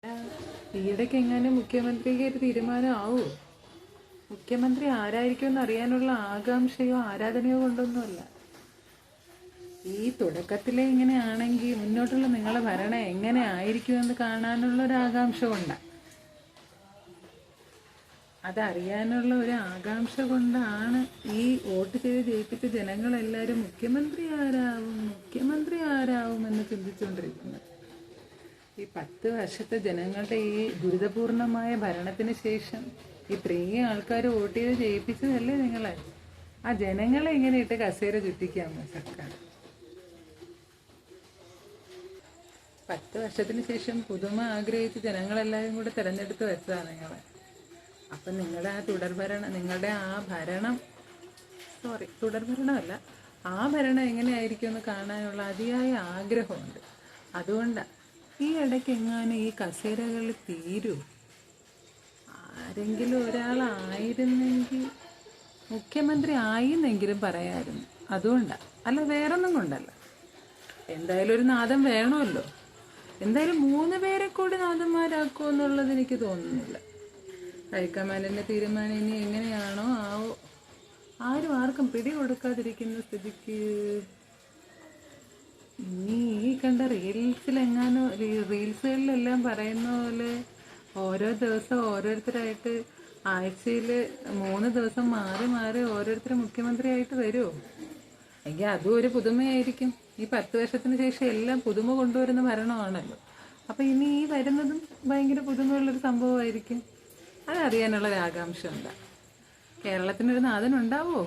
ഈയിടയ്ക്ക് എങ്ങാനും മുഖ്യമന്ത്രിക്ക് ഒരു തീരുമാനമാവോ? മുഖ്യമന്ത്രി ആരായിരിക്കുമെന്ന് അറിയാനുള്ള ആകാംക്ഷയോ ആരാധനയോ കൊണ്ടൊന്നുമല്ല. ഈ തുടക്കത്തിലെ ഇങ്ങനെയാണെങ്കിൽ മുന്നോട്ടുള്ള നിങ്ങളുടെ ഭരണം എങ്ങനെ ആയിരിക്കുമെന്ന് കാണാനുള്ള ഒരു ആകാംക്ഷ കൊണ്ടാണ്. അതറിയാനുള്ള ഒരു ആകാംക്ഷ കൊണ്ടാണ് ഈ വോട്ട് ചെയ്ത് ജയിപ്പിച്ച ജനങ്ങളെല്ലാവരും മുഖ്യമന്ത്രി ആരാവും എന്ന് ചിന്തിച്ചുകൊണ്ടിരിക്കുന്നത്. ഈ 10 വർഷത്തെ ജനങ്ങളുടെ ഈ ദുരിതപൂർണമായ ഭരണത്തിന് ശേഷം ഇത്രയും ആൾക്കാർ വോട്ട് ചെയ്ത് ജയിപ്പിച്ചതല്ലേ നിങ്ങളെ? ആ ജനങ്ങളെ ഇങ്ങനെ ഇട്ട് കസേര ചുറ്റിക്കാമോ സർക്കാർ? 10 വർഷത്തിന് ശേഷം പുതുമ ആഗ്രഹിച്ച് ജനങ്ങളെല്ലാവരും കൂടെ തിരഞ്ഞെടുത്ത് വെച്ചതാണ് നിങ്ങളെ. അപ്പം നിങ്ങളുടെ ആ തുടർഭരണമല്ല, ആ ഭരണം എങ്ങനെയായിരിക്കുമെന്ന് കാണാനുള്ള അതിയായ ആഗ്രഹമുണ്ട്. അതുകൊണ്ടാണ് ഈ ഇടയ്ക്ക് എങ്ങാനും ഈ കസേരകൾ തീരൂ, ആരെങ്കിലും ഒരാളായിരുന്നെങ്കിൽ മുഖ്യമന്ത്രി ആയിന്നെങ്കിലും പറയാമായിരുന്നു. അതുകൊണ്ടാണ്, അല്ല വേറൊന്നും കൊണ്ടല്ല. എന്തായാലും ഒരു നാദം വേണമല്ലോ. എന്തായാലും 3 പേരെ കൂടി നാദന്മാരാക്കുമെന്നുള്ളത് എനിക്ക് തോന്നുന്നില്ല. ഹൈക്കമാൻഡിൻ്റെ തീരുമാനം ഇനി എങ്ങനെയാണോ ആവോ. ആർക്കും പിടി കൊടുക്കാതിരിക്കുന്ന സ്ഥിതിക്ക് ഇനി ഈ കണ്ട റീൽസുകളിലെല്ലാം പറയുന്ന പോലെ ഓരോ ദിവസം ഓരോരുത്തരായിട്ട് ആഴ്ചയിൽ 3 ദിവസം മാറി മാറി ഓരോരുത്തർ മുഖ്യമന്ത്രിയായിട്ട് വരുമോ? എങ്കിൽ അതും ഒരു പുതുമയായിരിക്കും. ഈ 10 വർഷത്തിന് ശേഷം എല്ലാം പുതുമ കൊണ്ടുവരുന്ന ഭരണമാണല്ലോ. അപ്പം ഇനി ഈ വരുന്നതും ഭയങ്കര പുതുമയുള്ളൊരു സംഭവമായിരിക്കും. അതറിയാനുള്ളൊരു ആകാംക്ഷ ഉണ്ടാകും. കേരളത്തിനൊരു നാഥനുണ്ടാവുമോ?